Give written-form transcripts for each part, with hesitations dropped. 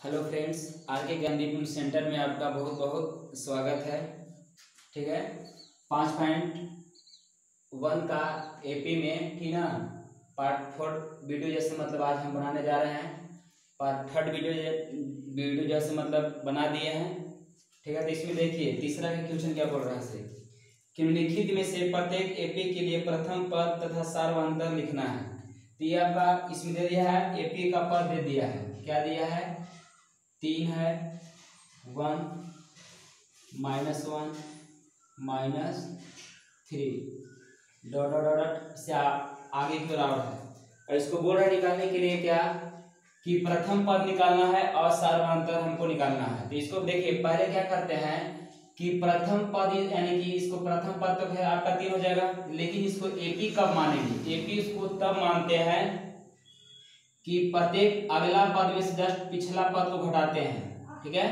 Hello friends, are के Gyandeep centre में आपका बहुत बहुत स्वागत है। ठीक है, 5.1 का एपी में, ठीक ना, पार्ट 4 वीडियो जैसे मतलब आज हम बनाने जा रहे हैं। पार्ट 3 वीडियो जैसे मतलब बना दिए हैं। ठीक है, तो इसमें देखिए तीसरा का क्वेश्चन क्या बोल रहा है कि निम्नलिखित में से प्रत्येक एपी के लिए प्रथम पद तथा सार्वंतर लिखना है। तो ये आपका इसमें दे दिया है, एपी का पद दे दिया है। क्या दिया है? 3 है, 1 -1 -3 डॉट डॉट डॉट से आगे की ओर आ रहा है। और इसको बोल रहा है निकालने के लिए क्या कि प्रथम पद निकालना है और सार्वंतर हमको निकालना है। तो इसको देखिए, पहले क्या करते हैं कि प्रथम पद यानी कि इसको प्रथम पद तो है आपका 3 हो जाएगा, लेकिन इसको एपी कब मानेंगे? एपी इसको तब मानते हैं कि प्रत्येक अगला पद में से जस्ट पिछला पद को घटाते हैं। ठीक है,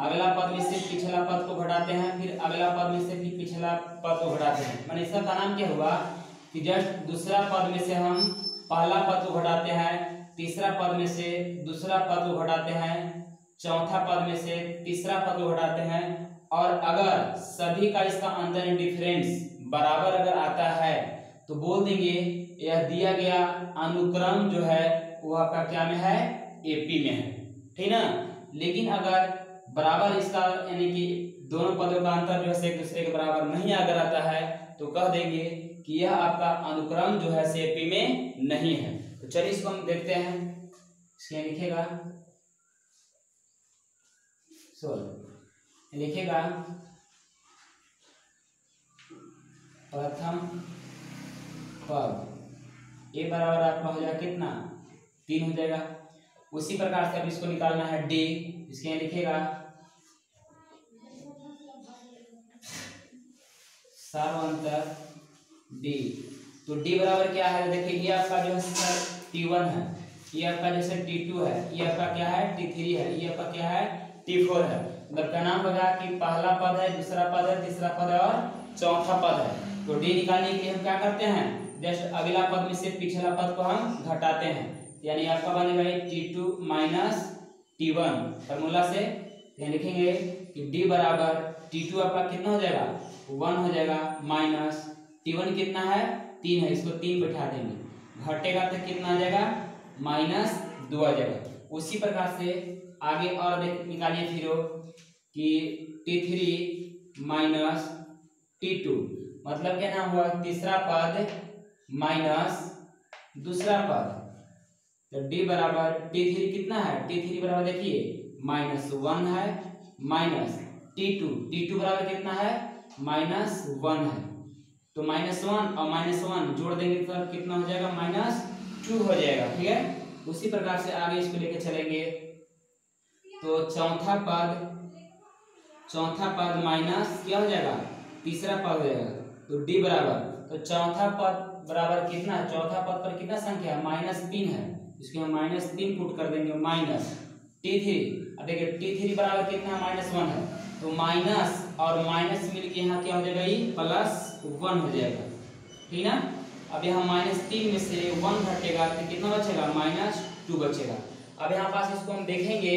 अगला पद में से पिछला पद को घटाते हैं, फिर अगला पद में से फिर पिछला पद को घटाते हैं। माने इसका नाम क्या हुआ कि जस्ट दूसरा पद में से हम पहला पद को घटाते हैं, तीसरा पद में से दूसरा पद को घटाते हैं, चौथा पद में से तीसरा पद को घटाते हैं। और अगर सभी का इसका अंदर डिफरेंस बराबर अगर आता है तो बोल देंगे यह दिया गया अनुक्रम जो है वो आपका क्या में है? एपी में है। ठीक ना। लेकिन अगर बराबर इसका यानी कि दोनों पदों का अंतर जो है एक दूसरे के बराबर नहीं अगर आता है तो कह देंगे कि यह आपका अनुक्रम जो है एपी में नहीं है। तो चलिए इसको हम देखते हैं। इसके लिखेगा लिखेगा प्रथम पद ए बराबर आपका हो जाएगा कितना? 3 हो जाएगा। उसी प्रकार से अब इसको निकालना है डी। इसके यहाँ लिखेगा सार्वंतर डी। तो डी बराबर क्या है? देखिए ये आपका जो है T1 है, ये आपका जैसे T2 है, ये आपका क्या है? T3 है, ये आपका क्या है? T4 है। मतलब क्या नाम होगा कि पहला पद है, दूसरा पद है, तीसरा पद है और चौथा पद है। तो डी निकालने के लिए हम क्या करते हैं? जस्ट अगला पद में से पिछला पद को हम घटाते हैं, यानी आपका बनेगा T2 माइनस T1 फॉर्मूला से। लिखेंगे कि डी बराबर T2 आपका कितना हो जाएगा? 1 हो जाएगा, माइनस T1 कितना है? 3 है, इसको 3 बैठा देंगे, घटेगा तो कितना आ जाएगा? -2 आ जाएगा। उसी प्रकार से आगे और देख निकालिए फिर कि T3 माइनस T2 मतलब क्या नाम हुआ? तीसरा पद माइनस दूसरा पद। तो डी बराबर T3 कितना है? T3 बराबर देखिए -1 है, माइनस T2 बराबर कितना है? -1 है। तो -1 और -1 जोड़ देंगे तो कितना हो जाएगा? -2 हो जाएगा। ठीक है, उसी प्रकार से आगे इसको लेके चलेंगे। तो चौथा पद माइनस क्या हो जाएगा? तीसरा पद हो जाएगा। तो डी बराबर, तो चौथा पद बराबर कितना है? चौथा पद पर कितना संख्या है? -3 है, इसके हम -3 पुट कर देंगे, माइनस T3। अब देखिए T3 बराबर कितना है? -1 है, तो माइनस और माइनस मिलके यहाँ क्या हो जाएगा? ये +1 हो जाएगा। ठीक ना। अब यहाँ -3 में से 1 घटेगा तो कितना बचेगा? -2 बचेगा। अब यहाँ पास इसको हम देखेंगे,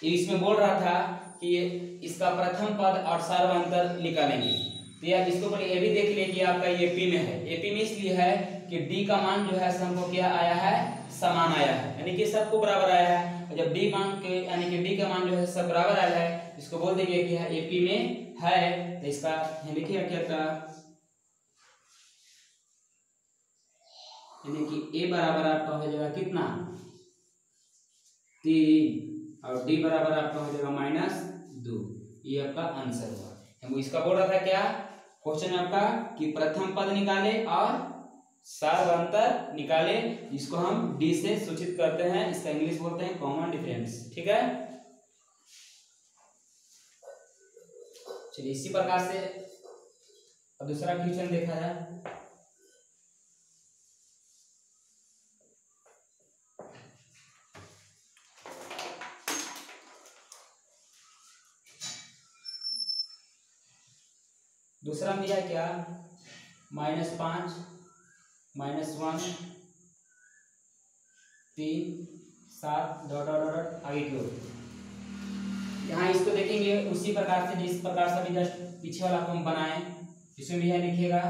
इसमें बोल रहा था कि इसका प्रथम पद और सार्वंतर निकालेंगे। तो यार इसको पहले ये भी देख लिए कि आपका ये एपी में है। एपी में इसलिए है कि डी का मान जो है हमको क्या आया है? समान आया है, यानी कि सबको बराबर आया है। और जब डी मान के यानी कि डी का मान जो है सब बराबर आया है, इसको बोल देंगे कि एपी में है। तो इसका लिखिए क्या था, यानी कि ए बराबर आपका हो जाएगा कितना? 3 और डी बराबर आपका हो जाएगा -2। ये आपका आंसर हुआ। हम इसका बोल रहा था क्या क्वेश्चन आपका कि प्रथम पद निकाले और सार्वंतर निकाले, इसको हम डी से सूचित करते हैं। इसका इंग्लिश बोलते हैं कॉमन डिफरेंस। ठीक है, चलिए इसी प्रकार से अब दूसरा क्वेश्चन देखा जाए। दूसरा मिला क्या? -5 -1 3 7 डॉट डॉट डॉट आगे की ओर। यहाँ इसको देखेंगे उसी प्रकार से जिस प्रकार से अभी जस्ट पीछे वाला को हम बनाए, इसमें भी है लिखिएगा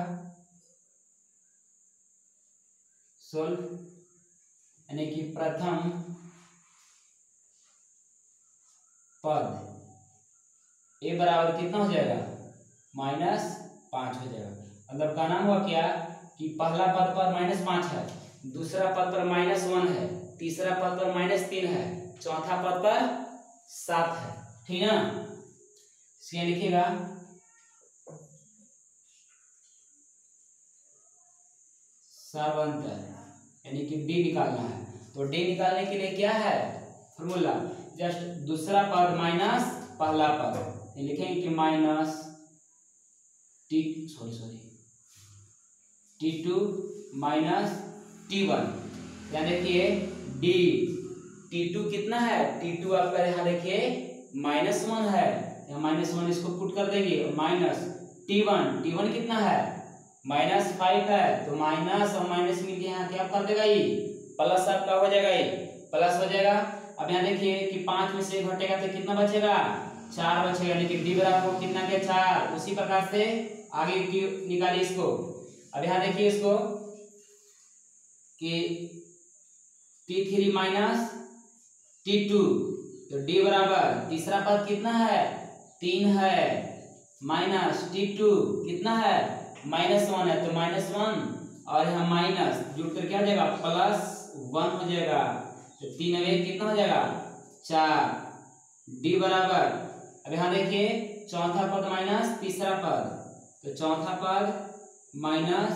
सोल्व, यानी कि प्रथम पद ए बराबर कितना हो जाएगा -5 हो जाएगा। मतलब का नाम हुआ क्या कि पहला पद पर -5 है, दूसरा पद पर -1 है, तीसरा पद पर -3 है, चौथा पद पर 7 है, ठीक है ना। इसके लिखिएगा सार्वंतर, यानी कि डी निकालना है। तो डी निकालने के लिए क्या है फॉर्मूला, जस्ट दूसरा पद माइनस पहला पद, लिखेंगे कि माइनस T2 माइनस T1। या देखिए D T2 कितना है, T2 आपका यहाँ देखिए -1 है, यहाँ -1 इसको पुट कर देंगे, माइनस T1 कितना है -5 है, तो माइनस और माइनस मिलके यहाँ क्या कर देगा, ये प्लस आपका हो जाएगा, ये प्लस हो जाएगा। अब यहाँ देखिए कि 5 में से घटेगा तो कितना बचेगा 4 बचेगा, यानी कि डी बराबर कितना के 4। उसी प्रकार से आगे की निकालिए इसको। अब यहाँ देखिए इसको कि T3 माइनस T2, तो डी बराबर तीसरा पद कितना है 3 है, माइनस T2 कितना है -1 है, तो -1 और यहाँ माइनस जुड़ कर क्या हो जाएगा +1 हो जाएगा, तो 3 में कितना हो जाएगा 4, डी बराबर। अब यहाँ देखिए चौथा पद माइनस तीसरा पद, तो चौथा पद माइनस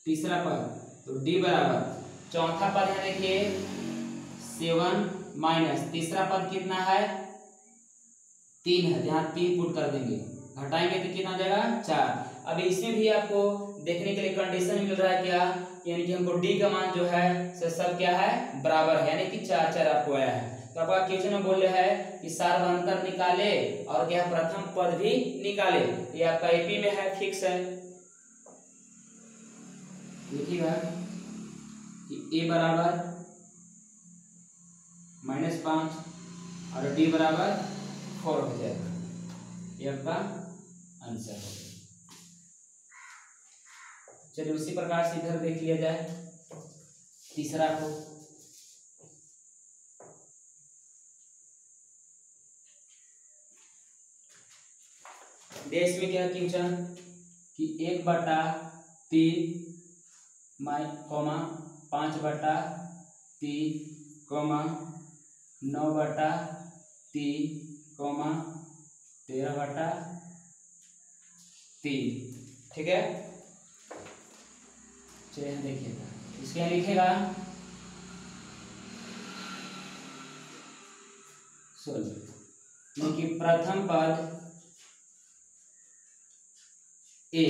तीसरा पद, तो डी बराबर चौथा पद यहाँ देखिए 7 माइनस तीसरा पद कितना है 3 है, यहाँ 3 पुट कर देंगे, घटाएंगे तो कितना हो जाएगा 4। अभी इसमें भी आपको देखने के लिए कंडीशन मिल रहा है क्या, यानी कि हमको डी का मान जो है सब क्या है बराबर है, यानी कि 4 आपको आया है। तो आपका क्वेश्चन में बोल रहा है कि सार्वंतर निकाले और क्या प्रथम पद भी निकाले, ये आपका एपी में है, फिक्स है। देखिएगा कि ए बराबर -5 और डी बराबर 4 हो जाएगा, ये आपका आंसर है। चलिए उसी प्रकार से इधर देख लिया जाए तीसरा को। देश में क्या क्वेश्चन कि 1/3 5/3 9/3 13/3, ठीक है। चलिए देखिएगा इसके लिखेगा सोल्व, कि प्रथम पद ए,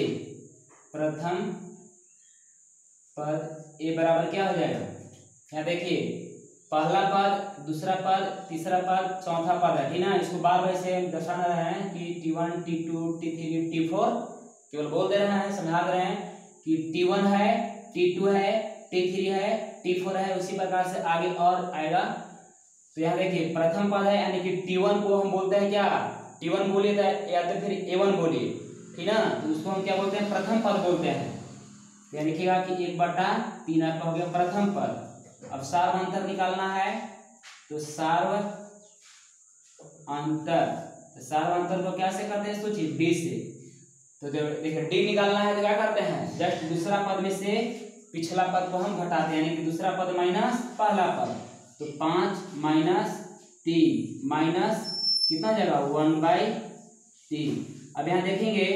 प्रथम पद ए बराबर क्या हो जाएगा, यहाँ देखिए पहला पद दूसरा पद तीसरा पद चौथा पद है, ठीक ना। इसको बार बार से दर्शा रहे हैं कि T1 T2 T3 T4, केवल बोल दे रहे हैं, समझा दे रहे हैं कि T1 है T2 है T3 है T4 है, उसी प्रकार से आगे और आएगा। तो यहाँ देखिए प्रथम पद है, यानी कि T1 को हम बोलते हैं क्या, T1 बोलिए या तो फिर A1 बोलिए, ठीक ना। तो उसको हम क्या बोलते हैं प्रथम पद बोलते हैं। तो यह लिखिएगा कि 1/3 आपका हो गया प्रथम पद। अब सार्वंतर निकालना है, तो सार्वंतर को क्या से करते हैं सोचिए डी से। तो देखिए डी निकालना है तो क्या करते हैं, जस्ट दूसरा पद में से पिछला पद को हम घटाते हैं, यानी कि दूसरा पद माइनस पहला पद, तो 5 - 3 माइनस कितना हो जाएगा 1/3। अब यहाँ देखेंगे,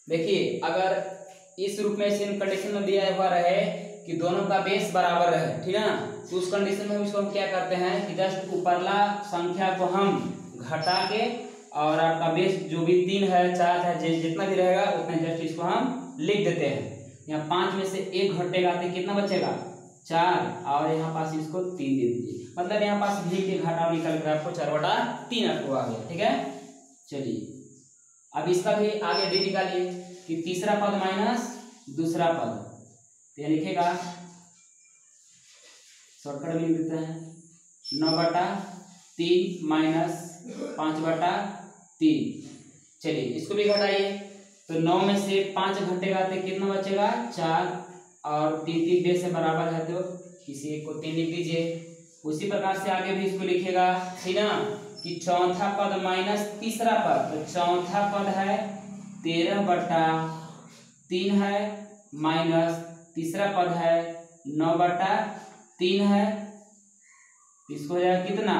देखिए अगर इस रूप में सेम कंडीशन में दिया हुआ रहे कि दोनों का बेस बराबर रहे, ठीक है ना, तो उस कंडीशन में इसको हम क्या करते हैं कि जस्ट ऊपरला संख्या को हम घटा के और आपका बेस जो भी 3 है 4 है जितना भी रहेगा उतना जस्ट इसको हम लिख देते हैं। यहाँ 5 में से 1 घटेगा तो कितना बचेगा 4, और यहाँ पास इसको 3 दे दीजिए, मतलब यहाँ पास भी के घटाव निकल कर आपको 4/3 आपको आ गया, ठीक है। चलिए अब इसका भी आगे डी निकालिए कि तीसरा पद माइनस दूसरा पद, तो यह लिखेगा शॉर्टकट में लिख देते हैं 9/3 माइनस 5/3। चलिए इसको भी घटाइए, तो 9 में से 5 घटेगा तो कितना बचेगा 4, और 3 बेस से बराबर है तो किसी एक को 3 लिख दीजिए। उसी प्रकार से आगे भी इसको लिखेगा, ठीक ना, कि चौथा पद माइनस तीसरा पद, तो चौथा पद है 13/3 है, माइनस तीसरा पद है 9/3 है। इसको हो जाएगा कितना,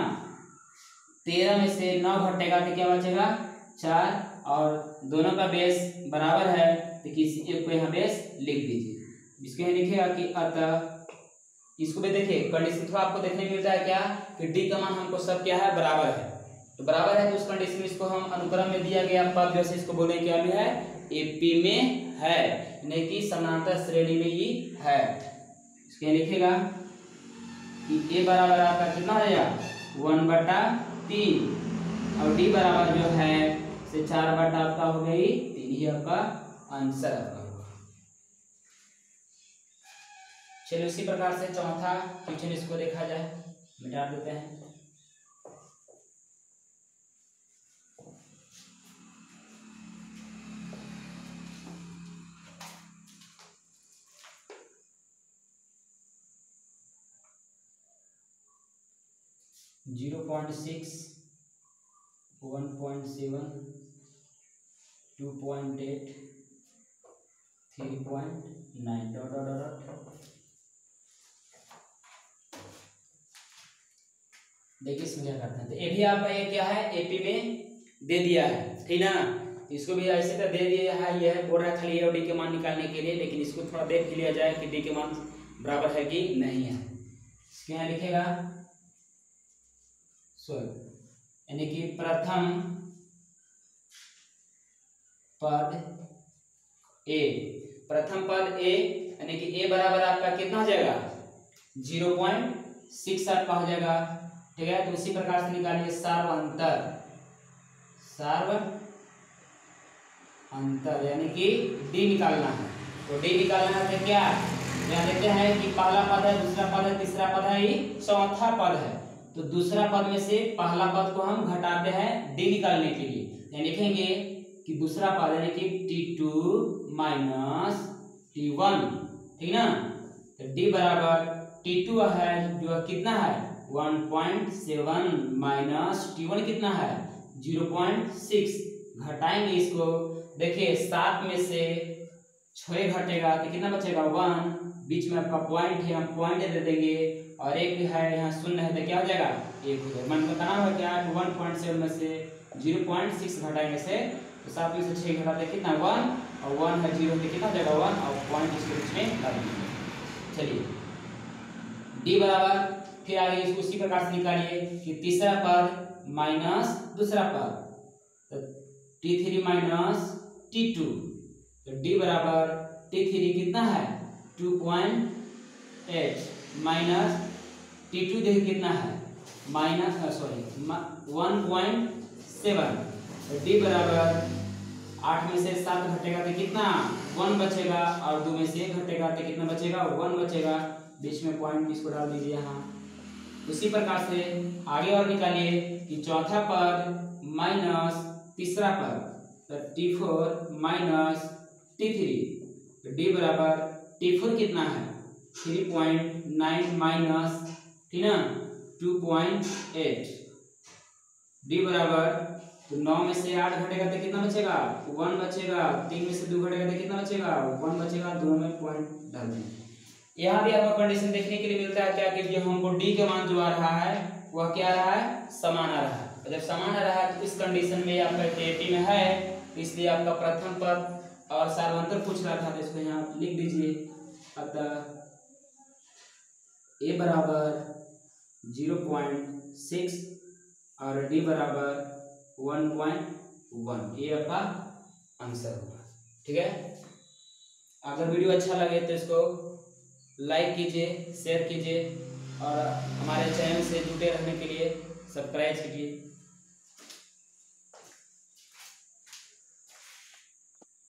13 में से 9 घटेगा तो क्या बचेगा 4, और दोनों का बेस बराबर है तो किसी एक को यहाँ बेस लिख दीजिए। इसको यहाँ लिखेगा कि अतः, इसको भी देखिए कंडीशन थोड़ा आपको देखने को मिलता है क्या, कि डी का मान हमको सब क्या है बराबर है, तो बराबर है तो उस कंडीशन में इसको हम अनुक्रम में दिया गया पद जो है इसको बोले क्या भी है एपी में है, नहीं कि समानांतर श्रेणी में ही है। इसके लिखेगा कि ए बराबर आपका कितना हो जाएगा 1/3, और डी बराबर जो है से 4 आपका हो गई 3, ही आपका आंसर आपका होगा। चलिए उसी प्रकार से चौथा क्वेश्चन इसको देखा जाए, मिटा देते हैं। Zero 0.6 1.7 2.8 3.9 dot dot dot. देखिए इसमें क्या करते हैं, तो ये भी आपका ये क्या है एपी में दे दिया है, ठीक ना, इसको भी ऐसे तो दे दिया है, यह बोल रहा खाली ए और डी के मान निकालने के लिए, लेकिन इसको थोड़ा देख लिया जाए कि डी के मान बराबर है कि नहीं है। इसके यहाँ लिखेगा यानी कि प्रथम पद ए, प्रथम पद ए यानी कि ए बराबर आपका कितना हो जाएगा 0.6 आपका हो जाएगा, ठीक है। तो उसी प्रकार से निकालिए सार्वअंतर, सार्वअंतर यानी कि डी निकालना है, तो डी निकालना है तो क्या यहाँ देखते हैं कि पहला पद है, दूसरा पद है, तीसरा पद है, चौथा पद है, तो दूसरा पद में से पहला पद को हम घटाते हैं डी निकालने के लिए, यानी लिखेंगे कि दूसरा पद यानी कि T2 माइनस T1, ठीक ना, तो डी बराबर T2 है जो कितना है 1.7 माइनस T1 कितना है 0.6, घटाएंगे इसको, देखिए 7 में से 6 घटेगा तो कितना बचेगा 1, बीच में आपका पॉइंट है, हम पॉइंट दे देंगे, और एक है यहाँ शून्य है तो क्या हो जाएगा 1 हो जाएगा, मतलब बताना है क्या 1.7 में से 0.6 घटाएंगे से, तो 7 में से 6 घटाते कितना 1, और 1 है 0 तो कितना हो जाएगा 1, और पॉइंट इसके बीच में डाल दीजिए। चलिए डी बराबर, फिर आगे इसको उसी प्रकार से निकालिए कि तीसरा पद माइनस दूसरा पद, तो T3 माइनस T2, तो डी बराबर T3 कितना है 2.8 माइनस T2 देखिए कितना है माइनस 1.7, तो डी बराबर 8 में से 7 घटेगा तो कितना 1 बचेगा, और 2 में से घटेगा तो कितना बचेगा 1 बचेगा, बीच में पॉइंट इसको डाल दीजिए यहाँ। उसी प्रकार से आगे और निकालिए कि चौथा पद माइनस तीसरा पद, तो T4 माइनस T3, तो डी बराबर T4 कितना है 3.9 माइनस, ठीक ना 2.8, डी बराबर, तो 9 में से 8 घटेगा तो कितना बचेगा 1 बचेगा, 3 में से 2 घटेगा तो कितना बचेगा 1 बचेगा, दोनों में पॉइंट डाल देंगे। यहाँ भी आपको कंडीशन देखने के लिए मिलता है क्या कि जो हमको डी के मान जो आ रहा है वह क्या आ रहा है समान आ रहा है, जब समान आ रहा है तो इस कंडीशन में आपका एपी में है, इसलिए आपका प्रथम पद और सार्वंतर पूछ रहा था, तो इसको यहाँ लिख दीजिए, अतः ए बराबर 0.6 और डी बराबर 1.1, ये आपका आंसर होगा, ठीक है। अगर वीडियो अच्छा लगे तो इसको लाइक कीजिए, शेयर कीजिए, और हमारे चैनल से जुड़े रहने के लिए सब्सक्राइब कीजिए।